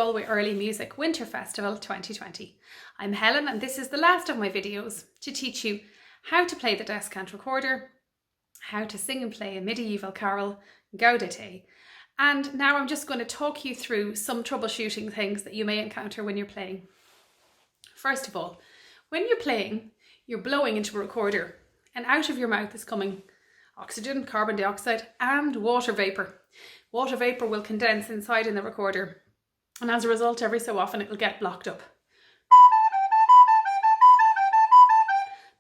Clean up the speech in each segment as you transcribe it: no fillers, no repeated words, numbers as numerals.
Galway Early Music Winter Festival 2020. I'm Helen and this is the last of my videos to teach you how to play the descant recorder, how to sing and play a medieval carol, gaudete, and now I'm just going to talk you through some troubleshooting things that you may encounter when you're playing. First of all, when you're playing, you're blowing into a recorder and out of your mouth is coming oxygen, carbon dioxide and water vapour. Water vapour will condense inside in the recorder and as a result every so often it will get blocked up.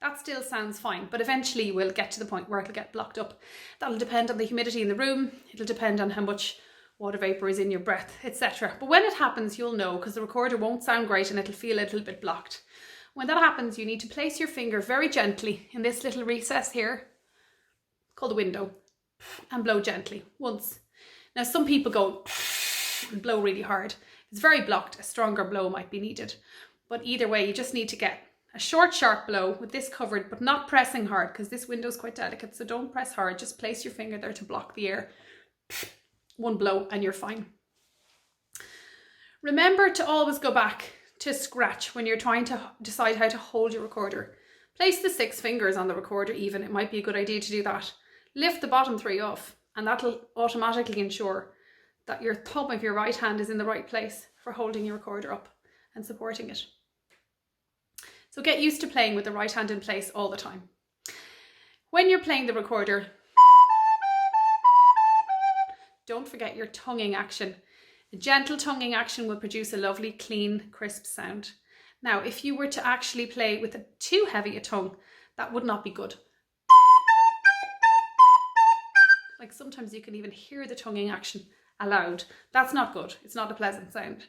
That still sounds fine, but eventually you will get to the point where it'll get blocked up. That'll depend on the humidity in the room, it'll depend on how much water vapour is in your breath, etc. But when it happens you'll know because the recorder won't sound great and it'll feel a little bit blocked. When that happens you need to place your finger very gently in this little recess here called the window and blow gently once. Now some people go and blow really hard. If it's very blocked, a stronger blow might be needed. But either way, you just need to get a short, sharp blow with this covered, but not pressing hard because this window is quite delicate. So don't press hard, just place your finger there to block the air. One blow and you're fine. Remember to always go back to scratch when you're trying to decide how to hold your recorder. Place the 6 fingers on the recorder even. It might be a good idea to do that. Lift the bottom 3 off and that'll automatically ensure that your thumb of your right hand is in the right place for holding your recorder up and supporting it. So get used to playing with the right hand in place all the time. When you're playing the recorder, don't forget your tonguing action. A gentle tonguing action will produce a lovely, clean, crisp sound. Now, if you were to actually play with too heavy a tongue, that would not be good. Like sometimes you can even hear the tonguing action aloud. That's not good. It's not a pleasant sound.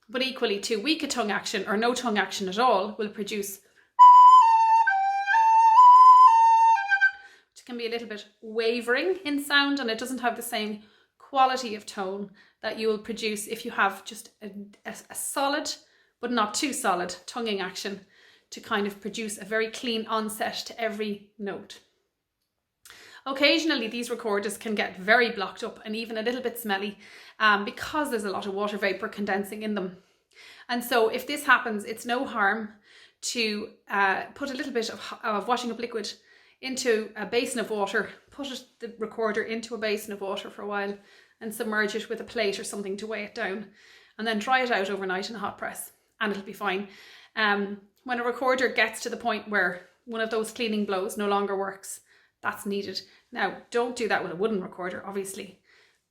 But equally, too weak a tongue action or no tongue action at all will produce, which can be a little bit wavering in sound and it doesn't have the same quality of tone that you will produce if you have just a solid but not too solid tonguing action to kind of produce a very clean onset to every note. Occasionally these recorders can get very blocked up and even a little bit smelly because there's a lot of water vapour condensing in them. And so if this happens, it's no harm to put a little bit of washing up liquid into a basin of water, put the recorder into a basin of water for a while and submerge it with a plate or something to weigh it down and then dry it out overnight in a hot press and it'll be fine. When a recorder gets to the point where one of those cleaning blows no longer works, that's needed. Now, don't do that with a wooden recorder, obviously.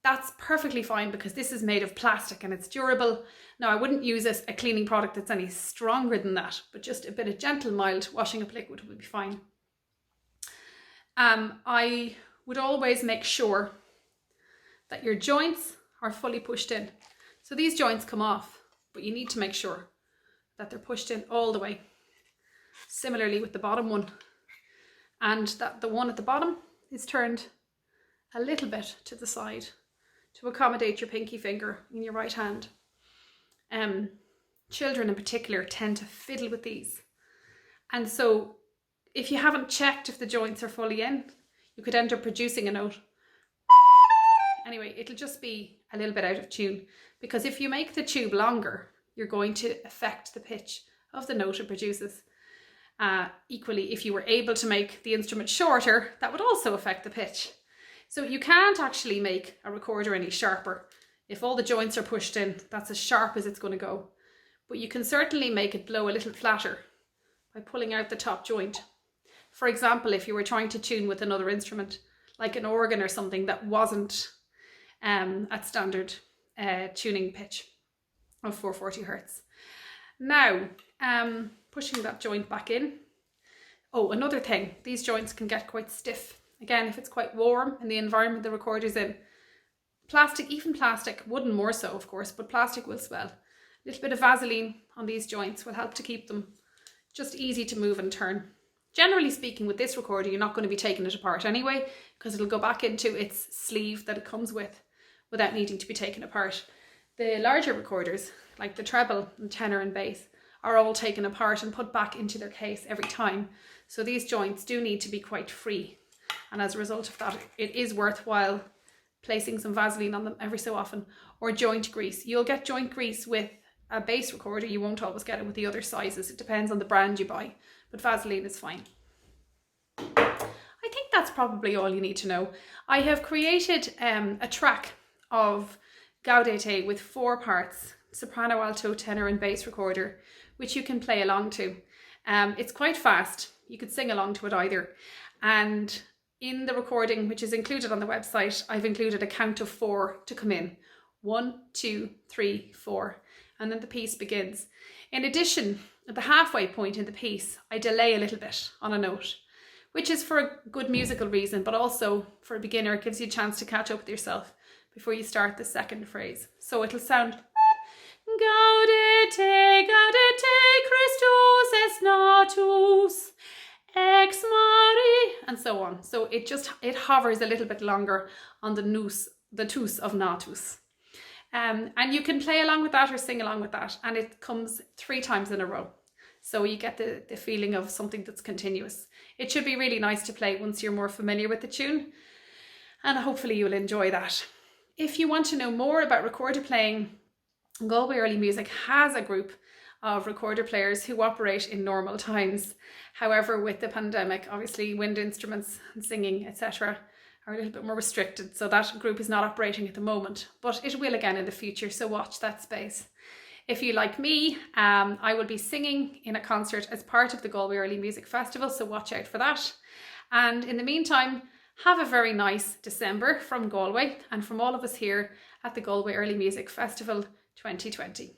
That's perfectly fine because this is made of plastic and it's durable. Now, I wouldn't use a cleaning product that's any stronger than that, but just a bit of gentle, mild washing up liquid would be fine. I would always make sure that your joints are fully pushed in. So these joints come off, but you need to make sure that they're pushed in all the way. Similarly with the bottom one. And that the one at the bottom is turned a little bit to the side to accommodate your pinky finger in your right hand. Children in particular tend to fiddle with these. And so if you haven't checked if the joints are fully in, you could end up producing a note. Anyway, it'll just be a little bit out of tune because if you make the tube longer, you're going to affect the pitch of the note it produces. Equally, if you were able to make the instrument shorter, that would also affect the pitch. So you can't actually make a recorder any sharper. If all the joints are pushed in, that's as sharp as it's going to go. But you can certainly make it blow a little flatter by pulling out the top joint. For example, if you were trying to tune with another instrument, like an organ or something that wasn't at standard tuning pitch of 440 Hertz. Now, pushing that joint back in. Oh, another thing, these joints can get quite stiff. Again, if it's quite warm in the environment the recorder's in. Plastic, even plastic, wooden more so of course, but plastic will swell. A little bit of Vaseline on these joints will help to keep them just easy to move and turn. Generally speaking, with this recorder, you're not going to be taking it apart anyway, because it'll go back into its sleeve that it comes with without needing to be taken apart. The larger recorders, like the treble and tenor and bass, are all taken apart and put back into their case every time. So these joints do need to be quite free. And as a result of that, it is worthwhile placing some Vaseline on them every so often, or joint grease. You'll get joint grease with a bass recorder. You won't always get it with the other sizes. It depends on the brand you buy, but Vaseline is fine. I think that's probably all you need to know. I have created a track of gaudete with 4 parts, soprano, alto, tenor and bass recorder, which you can play along to. It's quite fast. You could sing along to it either. And in the recording, which is included on the website, I've included a count of 4 to come in. 1, 2, 3, 4. And then the piece begins. In addition, at the halfway point in the piece, I delay a little bit on a note, which is for a good musical reason, but also for a beginner, it gives you a chance to catch up with yourself before you start the second phrase. So it'll sound gaudete, gaudete, Christus es natus, ex mari, and so on. So it hovers a little bit longer on the nous, the tus of natus. And you can play along with that or sing along with that, and it comes 3 times in a row. So you get the feeling of something that's continuous. It should be really nice to play once you're more familiar with the tune, and hopefully you'll enjoy that. If you want to know more about recorder playing, Galway Early Music has a group of recorder players who operate in normal times. However, with the pandemic, obviously wind instruments and singing, etc. are a little bit more restricted. So that group is not operating at the moment, but it will again in the future. So watch that space. If you like me, I will be singing in a concert as part of the Galway Early Music Festival. So watch out for that. And in the meantime, have a very nice December from Galway and from all of us here at the Galway Early Music Festival 2020.